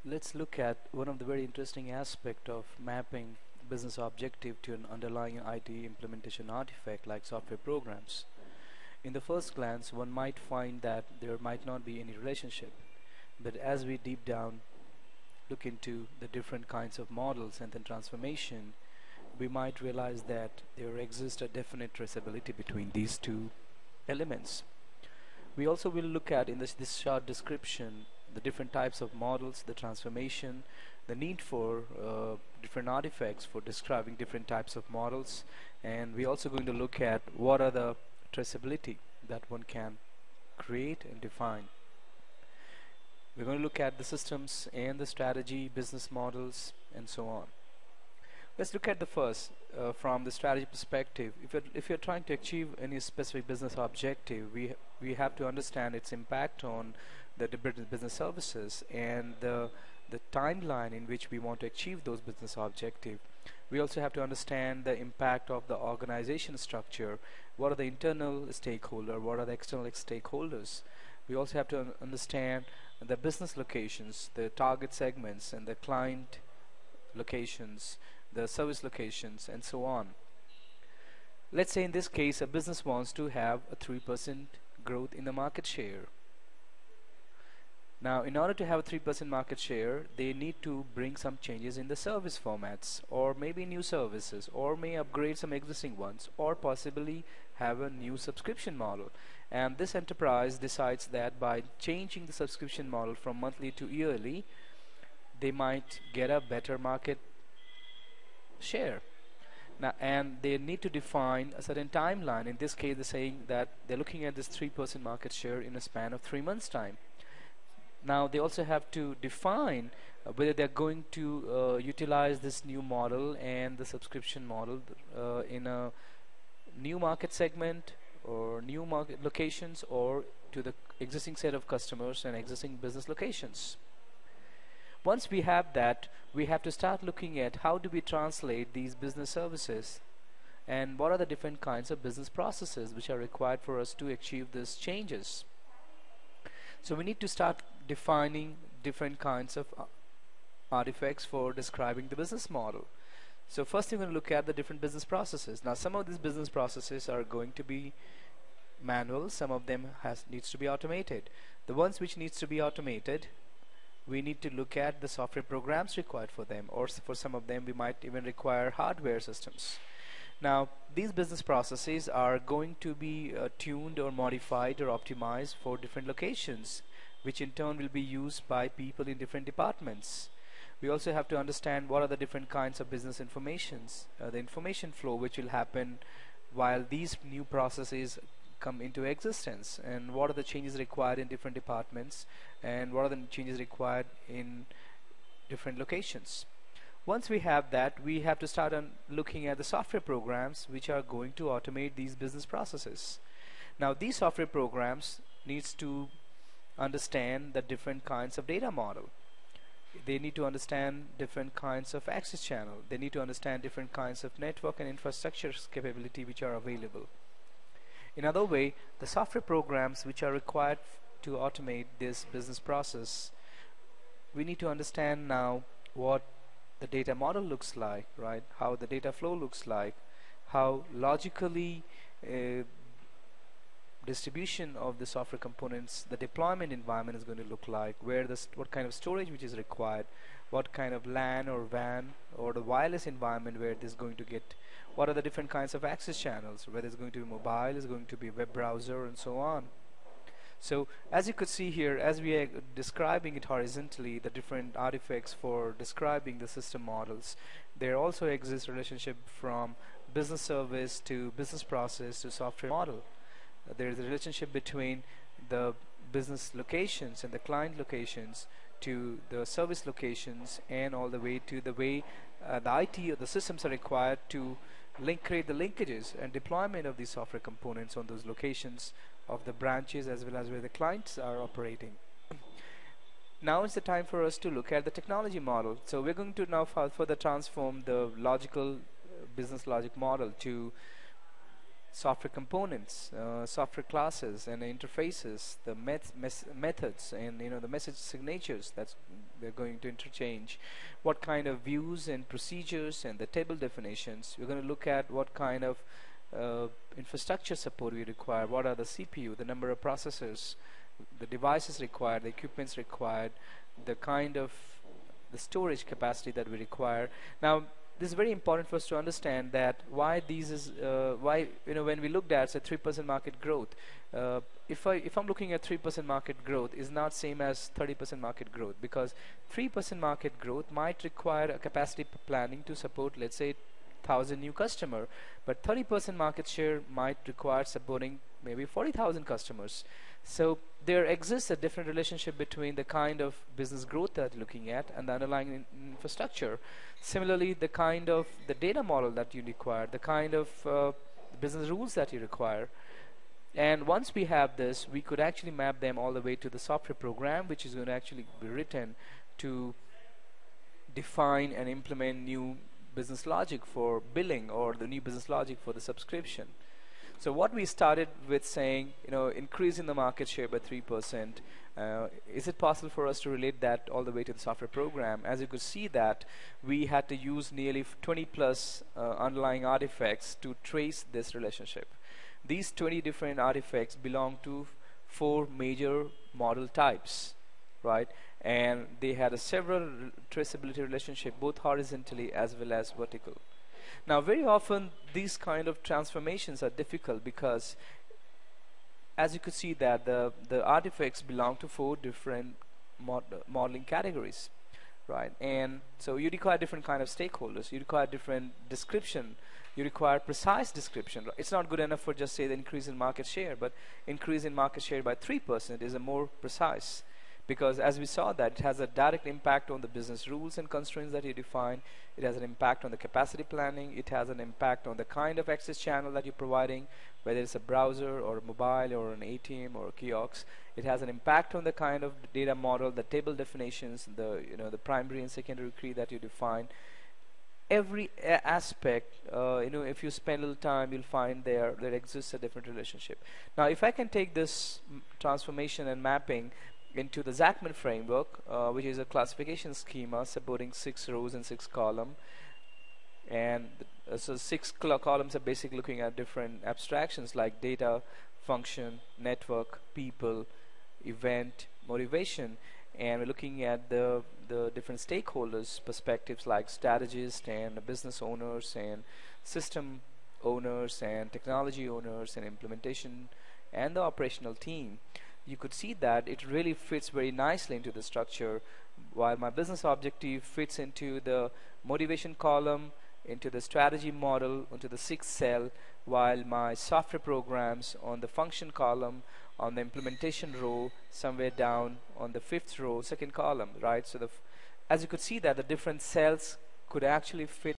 let's look at one of the very interesting aspect of mapping business objective to an underlying IT implementation artifact like software programs. In the first glance, one might find that there might not be any relationship, but as we deep down look into the different kinds of models and then transformation, we might realize that there exists a definite traceability between these two elements. We also will look at in this short description the different types of models, the transformation, the need for different artifacts for describing different types of models, and we're also going to look at what are the traceability that one can create and define. We're going to look at the systems and the strategy, business models, and so on. Let's look at the first from the strategy perspective. If you're trying to achieve any specific business objective, we have to understand its impact on the business services and the timeline in which we want to achieve those business objectives. We also have to understand the impact of the organization structure. What are the internal stakeholders? What are the external stakeholders? We also have to understand the business locations, the target segments, and the client locations, the service locations, and so on. Let's say in this case a business wants to have a 3% growth in the market share. Now, in order to have a 3% market share, they need to bring some changes in the service formats, or maybe new services, or may upgrade some existing ones, or possibly have a new subscription model. And this enterprise decides that by changing the subscription model from monthly to yearly, they might get a better market share. Now, and they need to define a certain timeline. In this case, they're saying that they're looking at this 3% market share in a span of 3 months' time. Now, they also have to define whether they're going to utilize this new model and the subscription model in a new market segment or new market locations, or to the existing set of customers and existing business locations. Once we have that, we have to start looking at how do we translate these business services and what are the different kinds of business processes which are required for us to achieve these changes. So we need to start defining different kinds of artifacts for describing the business model. So first we're going to look at the different business processes. Now, some of these business processes are going to be manual, some of them needs to be automated. The ones which needs to be automated, we need to look at the software programs required for them, or for some of them we might even require hardware systems. Now, these business processes are going to be tuned or modified or optimized for different locations, which in turn will be used by people in different departments. We also have to understand what are the different kinds of business informations, the information flow which will happen while these new processes come into existence, and what are the changes required in different departments, and what are the changes required in different locations. Once we have that, we have to start on looking at the software programs which are going to automate these business processes. Now, these software programs needs to understand the different kinds of data model. They need to understand different kinds of access channel. They need to understand different kinds of network and infrastructure capability which are available. In other way, the software programs which are required to automate this business process, we need to understand now what the data model looks like, right? How the data flow looks like, how logically distribution of the software components, the deployment environment is going to look like, what kind of storage which is required, what kind of LAN or WAN or the wireless environment where this is going to get, what are the different kinds of access channels, whether it's going to be mobile, is going to be web browser, and so on. So as you could see here, as we are describing it horizontally, the different artifacts for describing the system models, there also exists relationship from business service to business process to software model. There is a relationship between the business locations and the client locations to the service locations, and all the way to the way the IT or the systems are required to create the linkages and deployment of these software components on those locations of the branches as well as where the clients are operating. Now is the time for us to look at the technology model. So we're going to now further transform the logical business logic model to software components, software classes and interfaces, the methods, and the message signatures that we're going to interchange, what kind of views and procedures and the table definitions. We're going to look at what kind of infrastructure support we require, what are the CPU, the number of processors, the devices required, the equipments required, the kind of the storage capacity that we require. Now this is very important for us to understand that why these is why when we looked at say 3% market growth, if I'm looking at 3% market growth is not same as 30% market growth, because 3% market growth might require a capacity planning to support, let's say, 1,000 new customer, but 30% market share might require supporting maybe 40,000 customers. So there exists a different relationship between the kind of business growth that you're looking at and the underlying infrastructure. Similarly, the kind of the data model that you require, the kind of business rules that you require. And once we have this, we could actually map them all the way to the software program, which is going to actually be written to define and implement new business logic for billing, or the new business logic for the subscription. So what we started with saying, increasing the market share by 3%, is it possible for us to relate that all the way to the software program? As you could see that we had to use nearly 20 plus underlying artifacts to trace this relationship. These 20 different artifacts belong to 4 major model types, right? And they had a several traceability relationship, both horizontally as well as vertical. Now very often these kind of transformations are difficult because, as you could see, that the artifacts belong to 4 different modeling categories, right? And so you require different kind of stakeholders, you require different description, you require precise description. It's not good enough for just say the increase in market share, but increase in market share by 3% is a more precise, because as we saw that it has a direct impact on the business rules and constraints that you define. It has an impact on the capacity planning. It has an impact on the kind of access channel that you're providing, whether it's a browser or a mobile or an ATM or a kiosk. It has an impact on the kind of data model, the table definitions, the primary and secondary key that you define. Every aspect, if you spend a little time, you'll find there exists a different relationship. Now if I can take this transformation and mapping into the Zachman framework, which is a classification schema supporting 6 rows and 6 columns, and so 6 columns are basically looking at different abstractions like data, function, network, people, event, motivation, and we're looking at the different stakeholders perspectives like strategists and business owners and system owners and technology owners and implementation and the operational team. You could see that it really fits very nicely into the structure, while my business objective fits into the motivation column, into the strategy model, into the 6th cell, while my software programs on the function column, on the implementation row, somewhere down on the 5th row, 2nd column, right? So as you could see that the different cells could actually fit